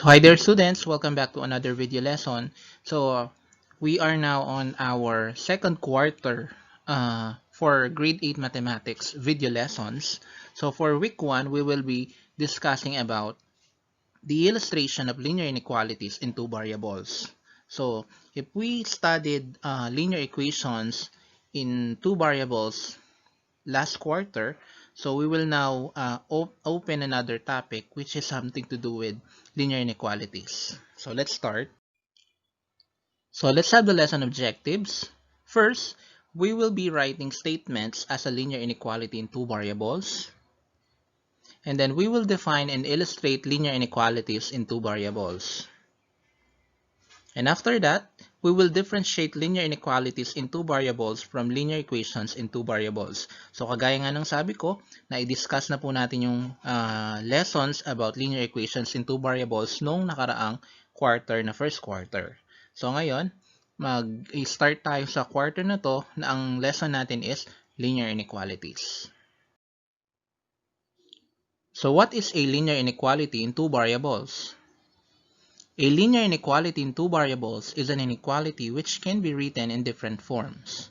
So hi there students, welcome back to another video lesson. We are now on our second quarter for grade 8 mathematics video lessons. So for week 1, we will be discussing about the illustration of linear inequalities in two variables. So if we studied linear equations in two variables last quarter, so we will now open another topic which is something to do with linear inequalities. So let's start. So let's have the lesson objectives. First, we will be writing statements as a linear inequality in two variables. And then we will define and illustrate linear inequalities in two variables. And after that, we will differentiate linear inequalities in two variables from linear equations in two variables. So kagaya nga ng sabi ko, na-discuss na po natin yung lessons about linear equations in two variables nung nakaraang quarter na first quarter. So ngayon, mag-start tayo sa quarter na to na ang lesson natin is linear inequalities. So what is a linear inequality in two variables? A linear inequality in two variables is an inequality which can be written in different forms.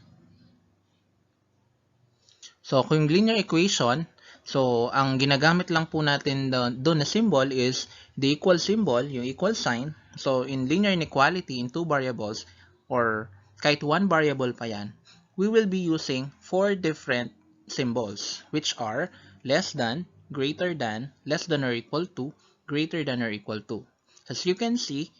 So, kung linear equation, so ang ginagamit lang po natin doon na symbol is the equal symbol, yung equal sign. So, in linear inequality in two variables, or kahit one variable pa yan, we will be using four different symbols, which are less than, greater than, less than or equal to, greater than or equal to. As you can see,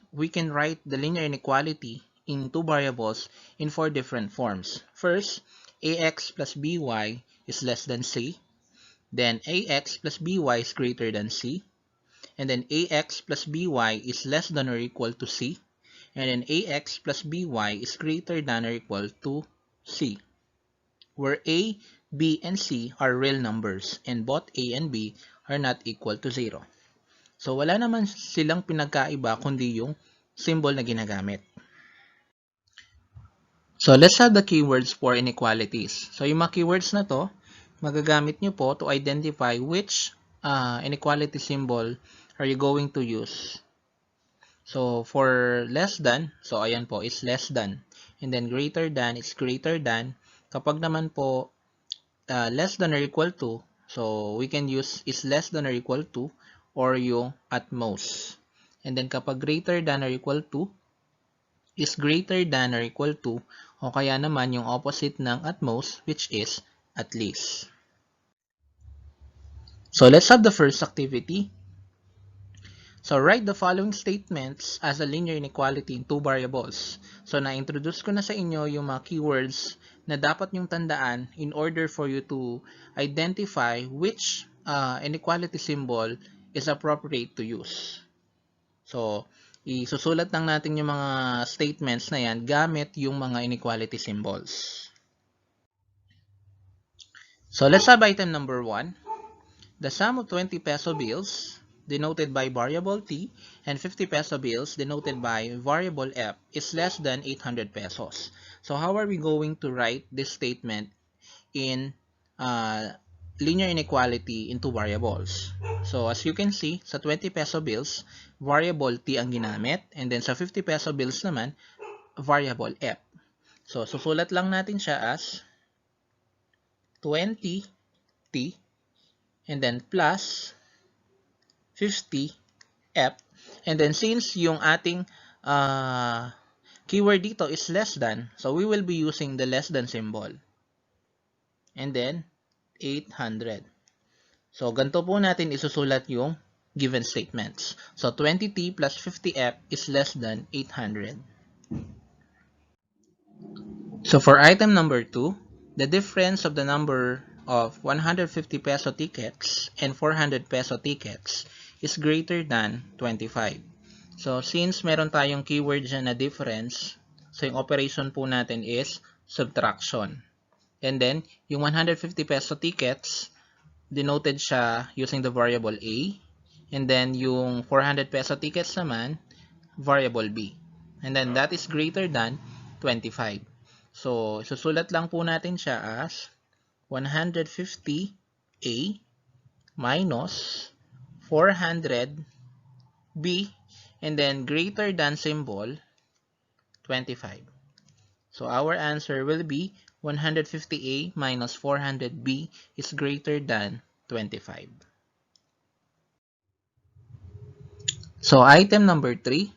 we can write the linear inequality in two variables in four different forms. First, ax plus by is less than c. Then ax plus by is greater than c. And then ax plus by is less than or equal to c. And then ax plus by is greater than or equal to c, where a, b, and c are real numbers and both a and b are not equal to 0. So, wala naman silang pinagkaiba kundi yung symbol na ginagamit. So, let's have the keywords for inequalities. So, yung mga keywords na to, magagamit nyo po to identify which inequality symbol are you going to use. So, for less than, so ayan po, is less than. And then greater than, is greater than. Kapag naman po less than or equal to, so we can use is less than or equal to, or yung at most. And then kapag greater than or equal to, is greater than or equal to, o kaya naman yung opposite ng at most, which is at least. So let's have the first activity. So write the following statements as a linear inequality in two variables. So na-introduce ko na sa inyo yung mga keywords na dapat nyong tandaan in order for you to identify which inequality symbol is appropriate to use. So, isusulat lang natin yung mga statements na yan gamit yung mga inequality symbols. So, let's have item number 1. The sum of 20 peso bills, denoted by variable T, and 50 peso bills, denoted by variable F, is less than 800 pesos. So, how are we going to write this statement in linear inequality in two variables? So, as you can see, sa 20 peso bills, variable T ang ginamit. And then sa 50 peso bills naman, variable F. So, susulat lang natin siya as 20 T and then plus 50 F. And then since yung ating keyword dito is less than, so we will be using the less than symbol. And then 800. So, ganito po natin isusulat yung given statements. So, 20t plus 50f is less than 800. So, for item number 2, the difference of the number of 150 peso tickets and 400 peso tickets is greater than 25. So, since meron tayong keyword dyan na difference, so yung operation po natin is subtraction. And then, yung 150 peso tickets, denoted siya using the variable A. And then, yung 400 peso tickets naman, variable B. And then, that is greater than 25. So, susulat lang po natin siya as 150A minus 400 B, and then greater than symbol, 25. So our answer will be 150A minus 400B is greater than 25. So item number 3,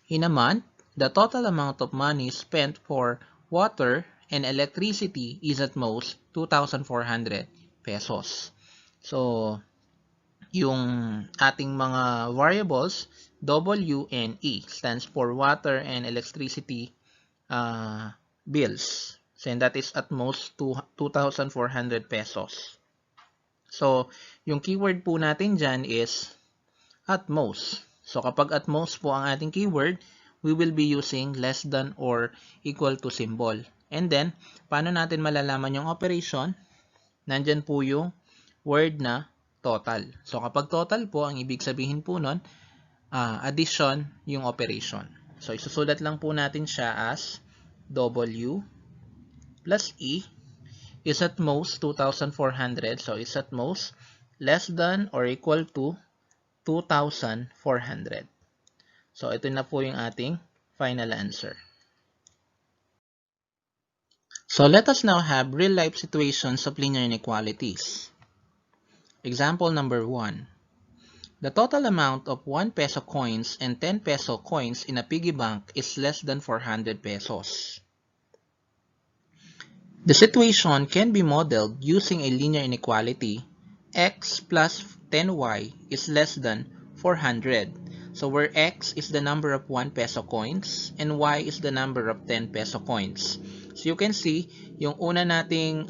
in a month, the total amount of money spent for water and electricity is at most 2,400 pesos. So, yung ating mga variables, W and E stands for water and electricity bills. So, and that is at most 2,400 pesos. So, yung keyword po natin dyan is at most. So, kapag at most po ang ating keyword, we will be using less than or equal to symbol. And then, paano natin malalaman yung operation? Nandyan po yung word na total. So, kapag total po, ang ibig sabihin po nun, addition yung operation. So, isusulat lang po natin siya as W plus E is at most 2,400. So, is at most less than or equal to 2,400. So, ito na po yung ating final answer. So, let us now have real-life situations of linear inequalities. Example number 1. The total amount of 1 peso coins and 10 peso coins in a piggy bank is less than 400 pesos. The situation can be modeled using a linear inequality. X plus 10y is less than 400. So where x is the number of 1 peso coins and y is the number of 10 peso coins. So you can see, yung una nating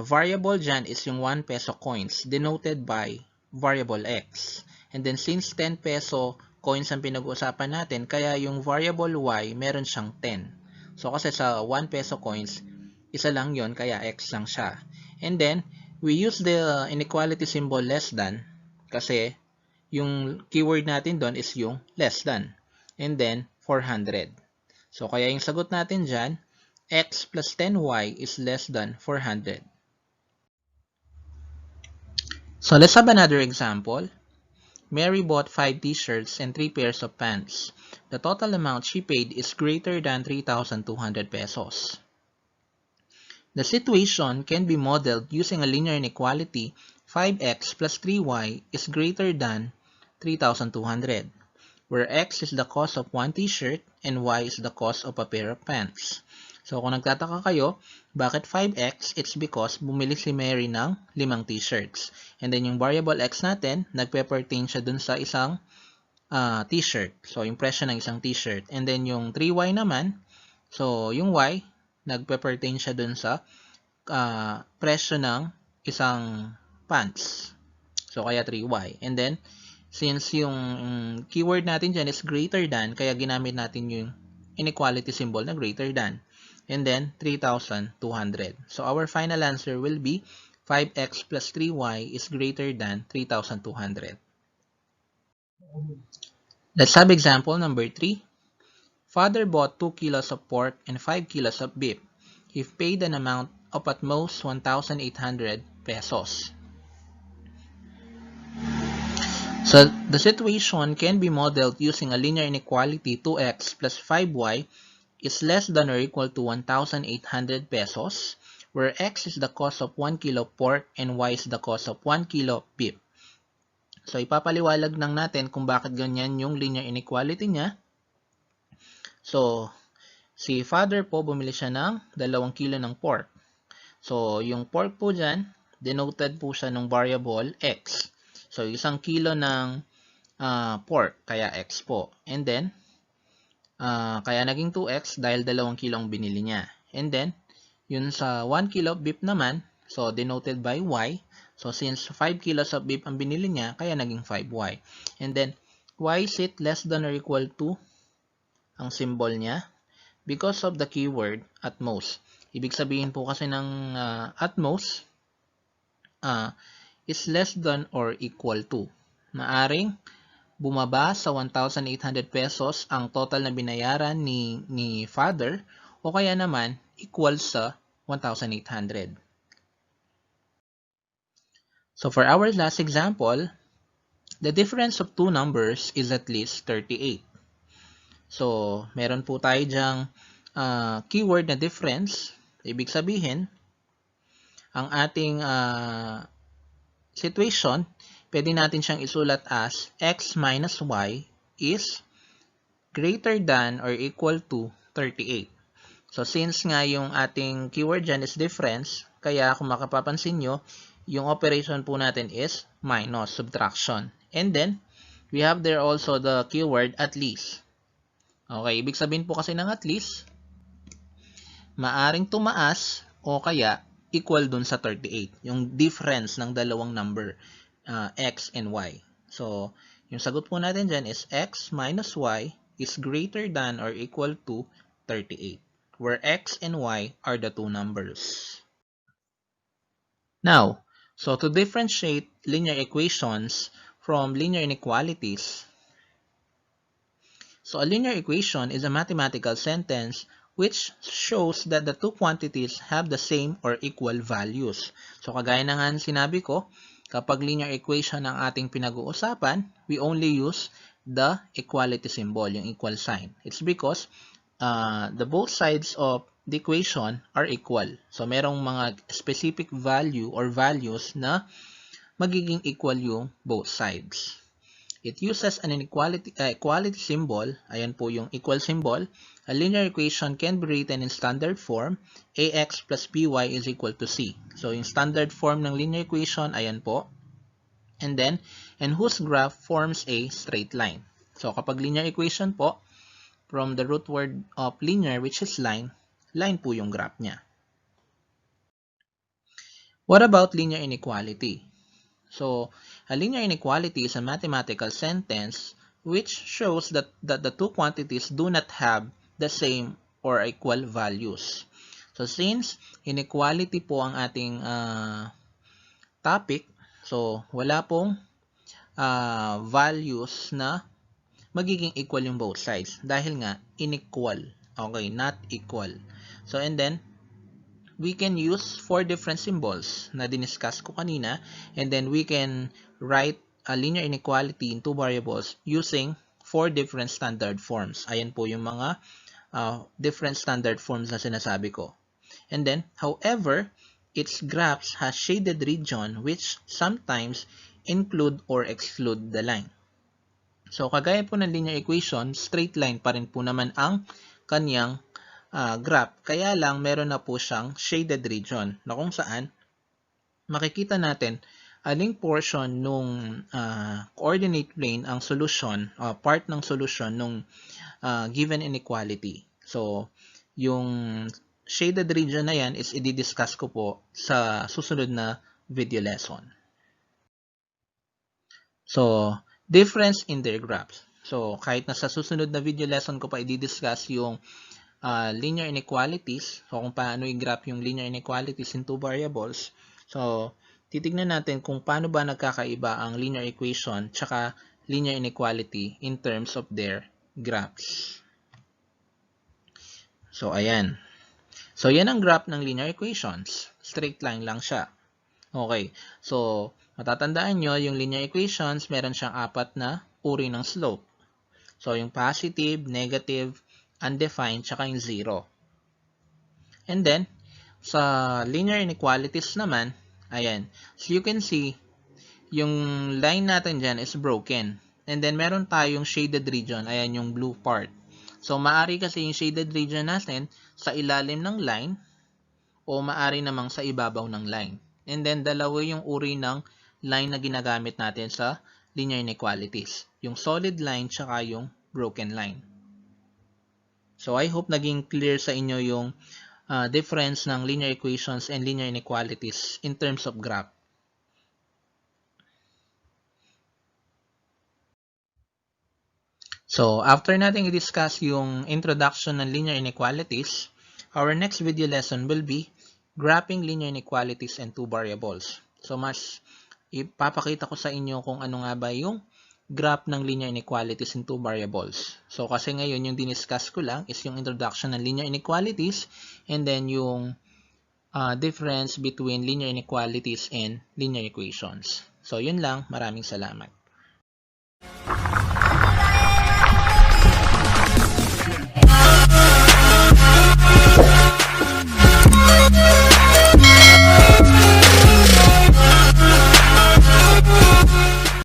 variable dyan is yung 1 peso coins denoted by variable x. And then since 10 peso coins ang pinag-uusapan natin, kaya yung variable y meron siyang 10. So kasi sa 1 peso coins, isa lang yon kaya x lang siya. And then, we use the inequality symbol less than kasi yung keyword natin doon is yung less than. And then, 400. So kaya yung sagot natin dyan, x plus 10y is less than 400. So let's have another example. Mary bought 5 t-shirts and 3 pairs of pants. The total amount she paid is greater than 3,200 pesos. The situation can be modeled using a linear inequality. 5x plus 3y is greater than 3,200, where x is the cost of 1 t-shirt and y is the cost of a pair of pants. So kung nagtataka kayo, bakit 5x? It's because bumili si Mary ng 5 t-shirts. And then yung variable x natin, nagpe-pertain siya dun sa isang t-shirt. So yung presyo ng isang t-shirt. And then yung 3y naman, so yung y, nagpe-pertain siya dun sa presyo ng isang pants. So kaya 3y. And then, since yung keyword natin dyan is greater than, kaya ginamit natin yung inequality symbol na greater than. And then 3,200. So our final answer will be 5x plus 3y is greater than 3,200. Let's have example number 3. Father bought 2 kilos of pork and 5 kilos of beef. He paid an amount of at most 1,800 pesos. So the situation can be modeled using a linear inequality. 2x plus 5y is less than or equal to 1,800 pesos, where x is the cost of 1 kilo pork and y is the cost of 1 kilo beef. So, ipapaliwalag lang natin kung bakit ganyan yung linear inequality niya. So, si father po, bumili siya ng 2 kilo ng pork. So, yung pork po dyan, denoted po siya ng variable x. So, 1 kilo ng pork, kaya x po. And then, kaya naging 2x dahil 2 kilo ang binili niya. And then, yun sa 1 kilo beef naman, so denoted by y. So since 5 kilos of beef ang binili niya, kaya naging 5y. And then, y is it less than or equal to ang symbol niya? Because of the keyword at most. Ibig sabihin po kasi ng at most is less than or equal to. Maaring bumaba sa 1,800 pesos ang total na binayaran ni father o kaya naman equal sa 1,800. So for our last example, the difference of two numbers is at least 38. So, meron po tayo dyang keyword na difference. Ibig sabihin, ang ating situation, pwede natin siyang isulat as x minus y is greater than or equal to 38. So, since nga yung ating keyword dyan is difference, kaya kung makapapansin nyo, yung operation po natin is minus, subtraction. And then, we have there also the keyword at least. Okay, ibig sabihin po kasi ng at least, maaring tumaas o kaya equal dun sa 38. Yung difference ng dalawang number, x and y. So, yung sagot po natin dyan is x minus y is greater than or equal to 38. Where x and y are the two numbers. Now, so to differentiate linear equations from linear inequalities, so a linear equation is a mathematical sentence which shows that the two quantities have the same or equal values. So kagaya na nga sinabi ko, kapag linear equation ang ating pinag-uusapan, we only use the equality symbol, yung equal sign. It's because the both sides of the equation are equal. So, merong mga specific value or values na magiging equal yung both sides. It uses an equality symbol. Ayan po yung equal symbol. A linear equation can be written in standard form. Ax plus by is equal to c. So, yung standard form ng linear equation, ayan po. And then, and whose graph forms a straight line. So, kapag linear equation po, from the root word of linear, which is line, line po yung graph niya. What about linear inequality? So, a linear inequality is a mathematical sentence which shows that the two quantities do not have the same or equal values. So, since inequality po ang ating topic, so wala pong values na magiging equal yung both sides dahil nga unequal. Okay, not equal. So, and then we can use four different symbols na diniscuss ko kanina, and then we can write a linear inequality in two variables using four different standard forms. Ayan po yung mga different standard forms na sinasabi ko. And then, however, its graphs has shaded region which sometimes include or exclude the line. So, kagaya po ng linear equation, straight line pa rin po naman ang kanyang graph. Kaya lang, meron na po siyang shaded region na kung saan makikita natin aling portion nung coordinate plane ang solution, part ng solution nung given inequality. So, yung shaded region na yan is i-discuss ko po sa susunod na video lesson. So, difference in their graphs. So, kahit na sa susunod na video lesson ko pa i-discuss yung linear inequalities, so kung paano i-graph yung linear inequalities in two variables. So, titignan natin kung paano ba nagkakaiba ang linear equation tsaka linear inequality in terms of their graphs. So, ayan. So, yan ang graph ng linear equations. Straight line lang siya. Okay. So, matatandaan nyo, yung linear equations, meron siyang apat na uri ng slope. So, yung positive, negative, undefined, tsaka yung zero. And then, sa linear inequalities naman, ayan. So, you can see, yung line natin dyan is broken. And then, meron tayong shaded region. Ayan yung blue part. So, maari kasi yung shaded region natin sa ilalim ng line o maari namang sa ibabaw ng line. And then, dalawa yung uri ng line na ginagamit natin sa linear inequalities. Yung solid line tsaka yung broken line. So, I hope naging clear sa inyo yung difference ng linear equations and linear inequalities in terms of graph. So, after natin i-discuss yung introduction ng linear inequalities, our next video lesson will be graphing linear inequalities and two variables. So, mas ipapakita ko sa inyo kung ano nga ba yung graph ng linear inequalities in two variables. So, kasi ngayon yung diniscuss ko lang is yung introduction ng linear inequalities and then yung difference between linear inequalities and linear equations. So, yun lang. Maraming salamat.